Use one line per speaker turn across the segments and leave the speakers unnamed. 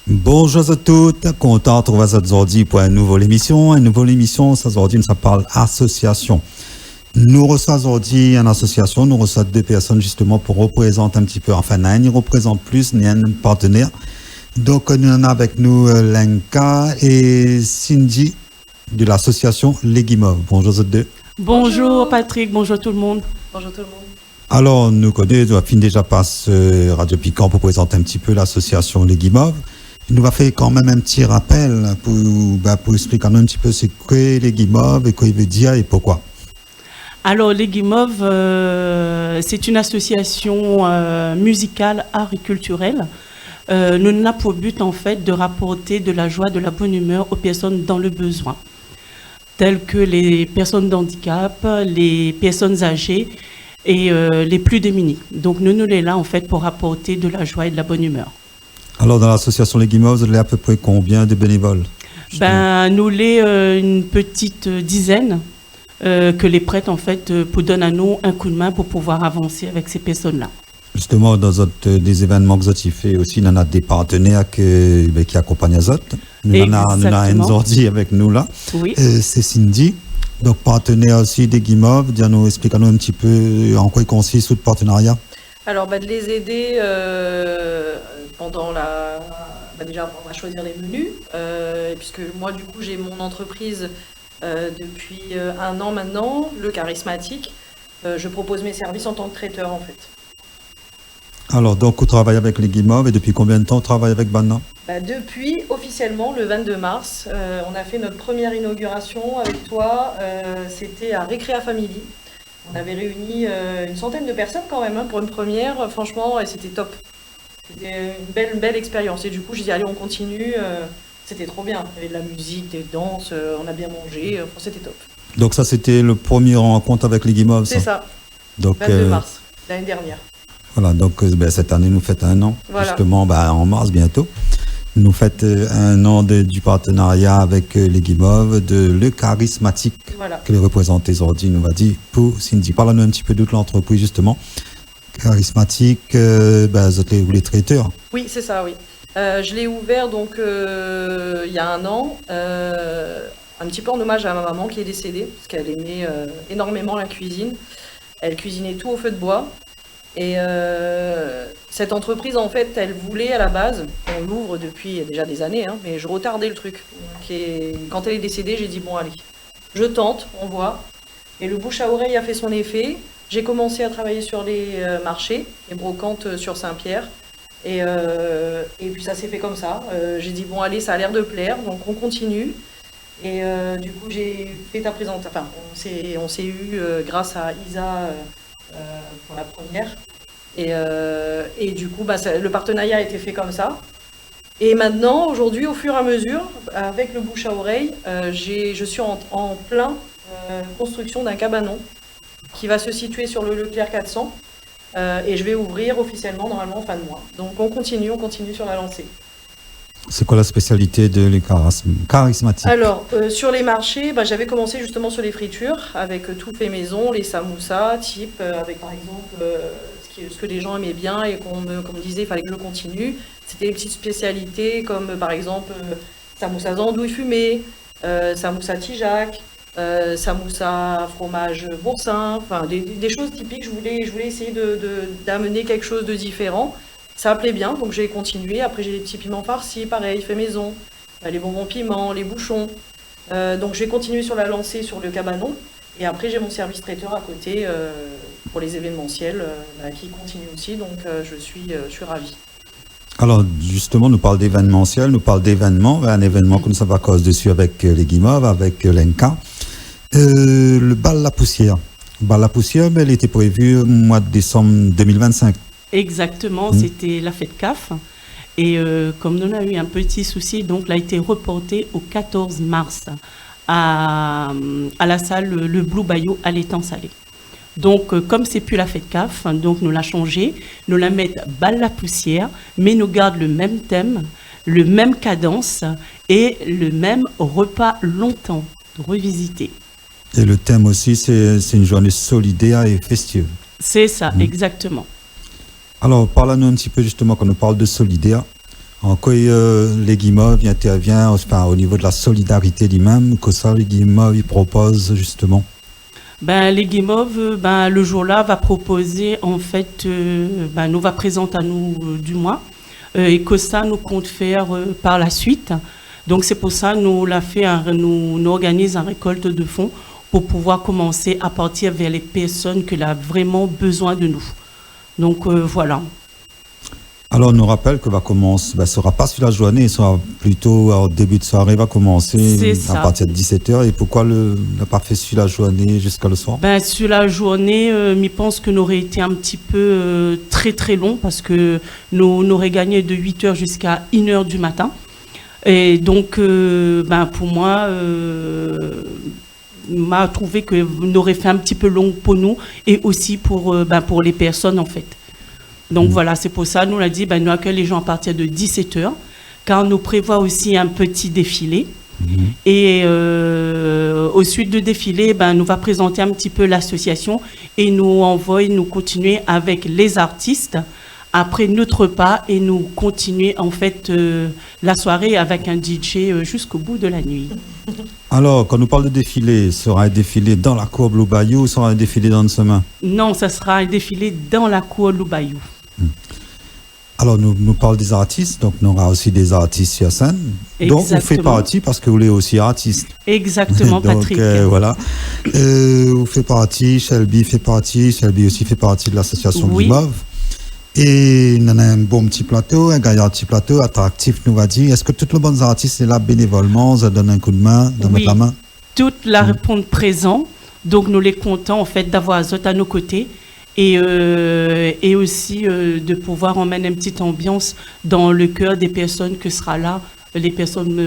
Bonjour à toutes, content de retrouver vous aujourd'hui pour une nouvelle émission. Une nouvelle émission, ça aujourd'hui, ça parle association. Nous recevons aujourd'hui une association, nous recevons deux personnes justement pour représenter un petit peu, enfin, n'y représente plus, ni un partenaire. Donc, nous en avons avec nous Lenka et Cindy de l'association Les Guimauves. Bonjour aux deux.
Bonjour Patrick, bonjour tout le monde.
Bonjour tout le monde.
Alors, nous connaissons, fin déjà par Radio Piquant pour présenter un petit peu l'association Les Guimauves. Il nous va faire quand même un petit rappel pour expliquer un petit peu ce qu'est Les Guimauves et quoi il veut dire et pourquoi.
Alors, Les Guimauves, c'est une association musicale, art et culturelle. Nous avons pour but, en fait, de rapporter de la joie, de la bonne humeur aux personnes dans le besoin, telles que les personnes d'handicap, les personnes âgées et les plus démunis. Donc, nous sommes là, en fait, pour apporter de la joie et de la bonne humeur.
Alors, dans l'association Les Guimauves, vous avez à peu près combien de bénévoles?
Nous sommes une petite dizaine que les prêtres, en fait, pour donner à nous un coup de main pour pouvoir avancer avec ces personnes-là. Justement,
dans des événements que vous avez fait aussi, il y en a des partenaires qui accompagnent les autres. Nous en avons un ordi avec nous là.
Oui.
C'est Cindy. Donc, partenaire aussi des Guimauves. Expliquez-nous un petit peu en quoi il consiste ce partenariat.
Alors, de les aider pendant la... déjà, on va choisir les menus, puisque moi, du coup, j'ai mon entreprise depuis 1 an maintenant, le charismatique. Je propose mes services en tant que traiteur, en fait.
Alors, donc, vous travaillez avec les Guimauves et depuis combien de temps vous travaillez avec Banna?
Depuis, officiellement, le 22 mars, on a fait notre première inauguration avec toi. C'était à Récréa Family. On avait réuni une centaine de personnes quand même pour une première. Franchement, et c'était top. C'était une belle expérience. Et du coup, j'ai dit, allez, on continue. C'était trop bien. Il y avait de la musique, des danses, on a bien mangé. C'était top.
Donc ça, c'était le premier rencontre avec les Guimauves?
C'est ça.
Donc,
22 mars, l'année dernière.
Voilà, donc cette année, nous faites 1 an. Voilà. Justement, en mars bientôt. Nous faites 1 an du partenariat avec les Guimauves, de Le Charismatique, voilà, que les représentants aujourd'hui nous va dire pour Cindy. Parle-nous un petit peu de l'entreprise, justement. Charismatique, vous les traiteurs.
Oui, c'est ça, oui. Je l'ai ouvert donc il y a 1 an, un petit peu en hommage à ma maman qui est décédée, parce qu'elle aimait énormément la cuisine. Elle cuisinait tout au feu de bois. Et cette entreprise, en fait, elle voulait à la base, on l'ouvre depuis déjà des années, mais je retardais le truc. Quand elle est décédée, j'ai dit, bon, allez, je tente, on voit. Et le bouche à oreille a fait son effet. J'ai commencé à travailler sur les marchés, les brocantes sur Saint-Pierre. Et puis ça s'est fait comme ça. J'ai dit, bon, allez, ça a l'air de plaire, donc on continue. Et du coup, j'ai fait ta présentation. Enfin, on s'est eu grâce à Isa pour la première. Et du coup, le partenariat a été fait comme ça. Et maintenant, aujourd'hui, au fur et à mesure, avec le bouche à oreille, je suis en plein construction d'un cabanon qui va se situer sur le Leclerc 400. Et je vais ouvrir officiellement, normalement, fin de mois. Donc on continue sur la lancée.
C'est quoi la spécialité de les charismatiques?
Alors, sur les marchés, j'avais commencé justement sur les fritures, avec tout fait maison, les samoussas, type, avec par exemple ce que les gens aimaient bien et qu'on me disait il fallait que je continue. C'était des petites spécialités comme par exemple samoussas andouille fumée, samoussas tijac, samoussas fromage boursin, enfin des choses typiques. Je voulais essayer d'amener quelque chose de différent. Ça plaît bien, donc j'ai continué. Après, j'ai les petits piments farcis, pareil, fait maison. Les bonbons piments, les bouchons. Donc, je vais continuer sur la lancée sur le cabanon. Et après, j'ai mon service traiteur à côté pour les événementiels qui continue aussi. Donc, je suis ravie.
Alors, justement, nous parlons d'événementiel, nous parlons d'événements. Un événement que nous sommes à cause dessus avec les Guimauves, avec Lenka. Le bal La Poussière. Le bal La Poussière, elle était prévue au mois de décembre 2025.
Exactement, c'était la fête CAF. Et comme nous avons eu un petit souci, donc elle a été reportée au 14 mars à la salle Le Blue Bayou à l'étang salé. Donc, comme c'est plus la fête CAF, donc nous l'a changé, nous la mettons Bal La Poussière, mais nous gardons le même thème, le même cadence et le même repas longtemps revisité.
Et le thème aussi, c'est une journée solidaire et festive.
C'est ça, exactement.
Alors, parlons-nous un petit peu justement, quand on parle de solidaire, Quand les Guimauves intervient au niveau de la solidarité lui-même, que ça, les Guimauves, ils proposent justement.
Les Guimauves, le jour-là, va proposer, en fait, nous va présenter à nous du mois, et que ça, nous compte faire par la suite. Donc, c'est pour ça nous nous organise un récolte de fonds pour pouvoir commencer à partir vers les personnes qui ont vraiment besoin de nous. Donc, voilà.
Alors, on nous rappelle que va commencer, ce ne sera pas sur la journée, ce sera plutôt au début de soirée, va commencer à partir de 17h. Et pourquoi n'a pas fait sur la journée jusqu'à le soir?
Sur la journée, je pense que nous aurait été un petit peu très très long parce que nous aurait gagné de 8h jusqu'à 1h du matin. Et donc, pour moi, m'a trouvé que nous aurait fait un petit peu long pour nous et aussi pour les personnes en fait. Donc voilà, c'est pour ça, nous on a dit, nous accueillons les gens à partir de 17h, car nous prévoit aussi un petit défilé. Et au suite de défilé, nous va présenter un petit peu l'association et nous continuer avec les artistes après notre repas et nous continuer en fait la soirée avec un DJ jusqu'au bout de la nuit.
Alors, quand nous parle de défilé, sera un défilé dans la cour Blue Bayou ou sera un défilé dans le semaine?
Non, ça sera un défilé dans la cour Blue Bayou.
Alors, nous parlons des artistes, donc nous aura aussi des artistes sur scène.
Exactement.
Donc, vous faites partie parce que vous êtes aussi artiste.
Exactement,
donc,
Patrick.
Voilà. Vous faites partie, Shelby aussi fait partie de l'association Guimauve. Et on a un bon petit plateau, un gaillard petit plateau, attractif, nous va dire. Est-ce que tous les bons artistes sont là bénévolement, ça donne un coup de main, de mettre la main?
Toutes la répondent présent. Donc, nous les comptons en fait d'avoir Azot à nos côtés. Et aussi de pouvoir emmener une petite ambiance dans le cœur des personnes que sera là, les personnes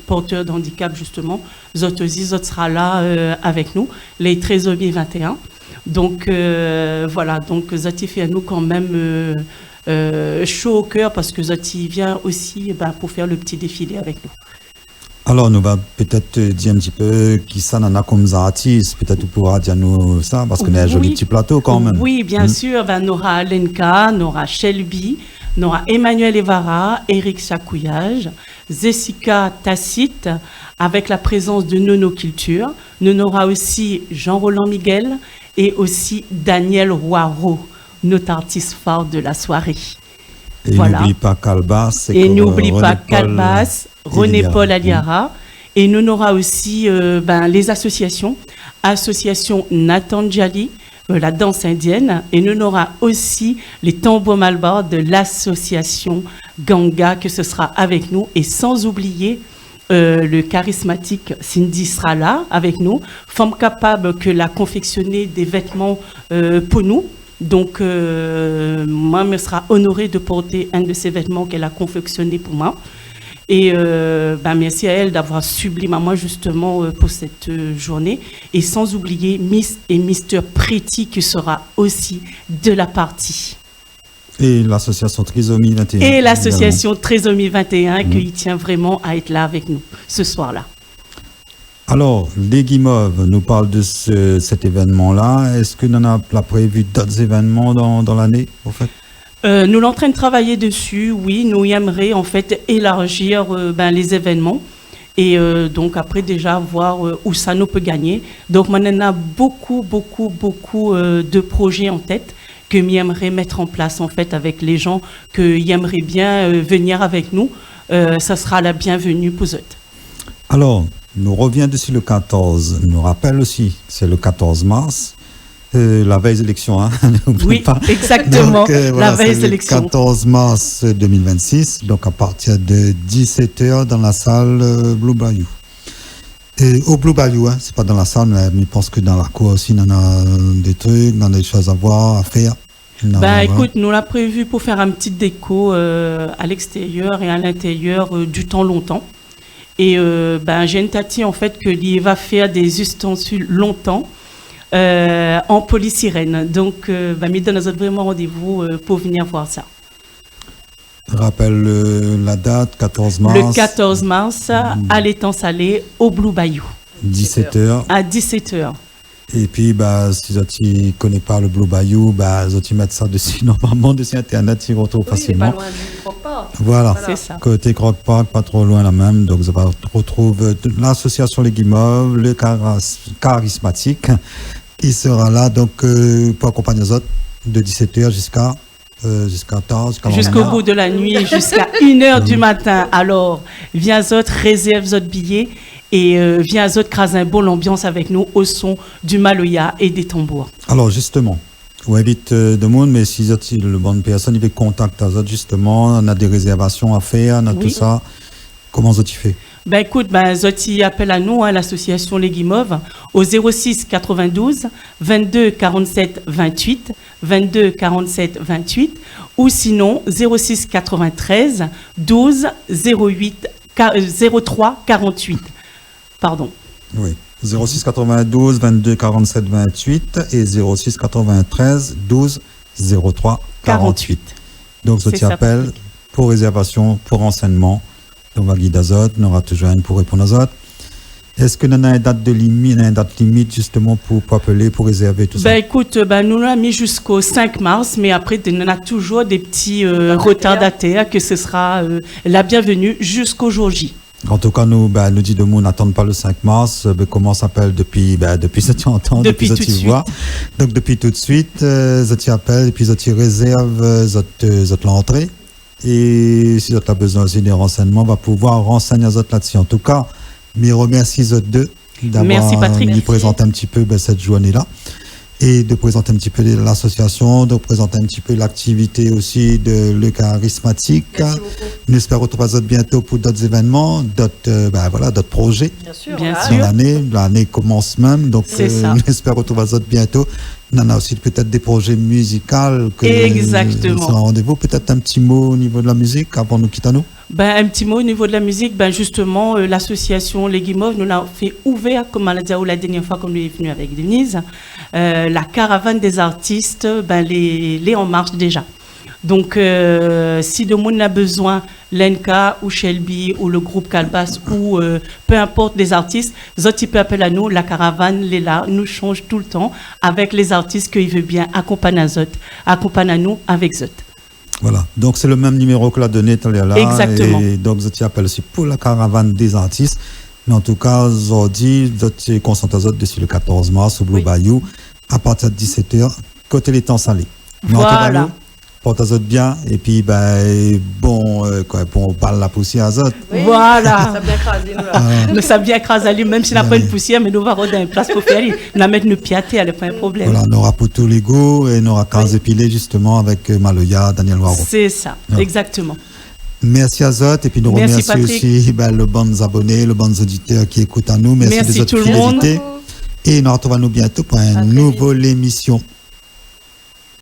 porteurs d'handicap justement. Zot aussi, Zot sera là avec nous, les Trésomiers 21. Donc voilà, donc Zoti fait à nous quand même chaud au cœur parce que Zoti vient aussi pour faire le petit défilé avec nous.
Alors, nous va peut-être dire un petit peu qui ça en a comme artistes. Peut-être tu pourras dire nous ça, parce qu'on a un joli petit plateau quand même.
Oui, bien sûr. On aura Lenka, on aura Shelby, on aura Emmanuel Evara, Eric Chacouillage, Jessica Tacite, avec la présence de Nono Culture. On aura aussi Jean-Roland Miguel et aussi Daniel Roiro, notre artiste phare de la soirée.
Et n'oublie pas Calbas.
Et n'oublie pas Calbas, René-Paul Aliara. Et nous aura aussi les associations. Association Nathan Djali, la danse indienne. Et nous aura aussi les tambours malbar de l'association Ganga, que ce sera avec nous. Et sans oublier le charismatique Cindy sera là avec nous. Femme capable que la confectionner des vêtements pour nous. Donc, moi, me sera honorée de porter un de ces vêtements qu'elle a confectionné pour moi. Et merci à elle d'avoir sublimé moi justement pour cette journée. Et sans oublier Miss et Mr. Pretty qui sera aussi de la partie.
Et l'association Trisomie 21.
Et l'association Trisomie 21 qui tient vraiment à être là avec nous ce soir-là.
Alors, les Guimauves nous parlent de cet événement-là. Est-ce que nous avons prévu d'autres événements dans l'année, en fait?
Nous sommes en train de travailler dessus, oui. Nous aimerions en fait élargir les événements et donc après déjà voir où ça nous peut gagner. Donc, on a beaucoup de projets en tête que j'aimerais mettre en place en fait avec les gens que j'aimerais bien venir avec nous. Ça sera la bienvenue pour eux. Alors,
nous reviens dessus le 14. Nous rappelle aussi, c'est le 14 mars, la veille élection. Hein,
oui,
pas.
Exactement,
donc, voilà,
la veille élection.
Le 14 mars 2026, donc à partir de 17h dans la salle Blue Bayou. Au Blue Bayou, hein, c'est pas dans la salle, mais je pense que dans la cour aussi, on a des trucs, on a des choses à voir, à faire.
Écoute, nous l'a prévu pour faire un petit déco à l'extérieur et à l'intérieur du temps longtemps. Et j'ai une tati en fait qui va faire des ustensiles longtemps en polysirène. Donc, me donne vraiment rendez-vous pour venir voir ça.
Rappelle la date, 14 mars.
Le 14 mars, à l'étang salé, au Blue Bayou.
17h.
À 17h.
Et puis, si tu ne connais pas le Blue Bayou, tu mets ça dessus. Normalement, dessus Internet, tu retrouves facilement.
Pas loin du Croque-Park.
Voilà.
C'est ça.
Côté Croque-Park, pas trop loin là même. Donc, tu retrouves l'association Les Guimauves, le charismatique, qui sera là donc, pour accompagner les autres de 17h jusqu'à tard.
Jusqu'au bout de la nuit, jusqu'à 1h du matin. Alors, viens autres, réserve votre billet et viens autres, crase un bon l'ambiance avec nous au son du maloya et des tambours.
Alors, justement, on invite de monde, mais si le bonne personne, il veut contacter les autres, justement, on a des réservations à faire, on a tout ça. Comment ça tu fais?
Écoute, Zoti appelle à nous, l'association Les Guimauves, au 06 92 22 47 28, 22 47 28, ou sinon 06 93 12 08 03 48. Pardon.
Oui. 06 92 22 47 28 et 06 93 12 03 48. Donc, Zoti appelle pour réservation, pour renseignement. On va guider Azote, on aura toujours une pour répondre à Azote. Est-ce que nous avons une date limite justement pour appeler, pour réserver tout ça?
Écoute, nous l'avons mis jusqu'au 5 mars, mais après, on a toujours des petits retardataires que ce sera la bienvenue jusqu'au jour J.
En tout cas, nous dit de nous, n'attendons pas le 5 mars. Comment ça s'appelle depuis ce que tu entends, depuis ce que tu vois. Donc, depuis tout de suite, tu appelles et puis tu réserves l'entrée. Et si vous avez besoin aussi des renseignements, on va pouvoir renseigner les autres là-dessus. En tout cas, je remercie les autres deux d'avoir présenté un petit peu cette journée-là et de présenter un petit peu l'association, de présenter un petit peu l'activité aussi de le charismatique. Nous espérons retrouver les autres bientôt pour d'autres événements, d'autres projets.
Bien sûr.
L'année commence même, donc nous espérons retrouver les autres bientôt. On a aussi peut-être des projets musicaux.
Exactement.
Rendez-vous. Peut-être un petit mot au niveau de la musique avant de nous quitter nous.
Un petit mot au niveau de la musique. justement, l'association Les Guimauves nous l'a fait ouvert, comme on l'a dit la dernière fois qu'on est venu avec Denise. La caravane des artistes, les en marche déjà. Donc, si de monde a besoin, l'ENCA ou Shelby ou le groupe Calbas ou peu importe les artistes, Zoti peut appeler à nous, la caravane, les là, nous change tout le temps avec les artistes qu'il veut bien accompagner à Zot, accompagner à nous avec Zot.
Voilà, donc c'est le même numéro que l'a donné tout à l'heure là.
Exactement.
Et donc Zoti appelle aussi pour la caravane des artistes. Mais en tout cas, Zoti concentre Zot dessus le 14 mars au Blue Bayou à partir de 17h, côté les temps salés.
Voilà.
Porte Azote bien et puis on parle la poussière Azote.
Oui, voilà.
Ça bien crasé
nous ça bien crasé même si on n'a pas une poussière mais nous va rôder une place pour faire nous la mettre nous piater elle pas un problème.
Voilà, on aura pour tous les goûts et on aura crasé épilé justement avec Maloya, Daniel Waro.
C'est ça, exactement.
Merci Azote et puis nous remercions aussi le bon abonnés, le bon auditeur qui écoute à nous. Merci de votre
tout le monde.
Et nous retrouvons bientôt pour une nouvelle émission.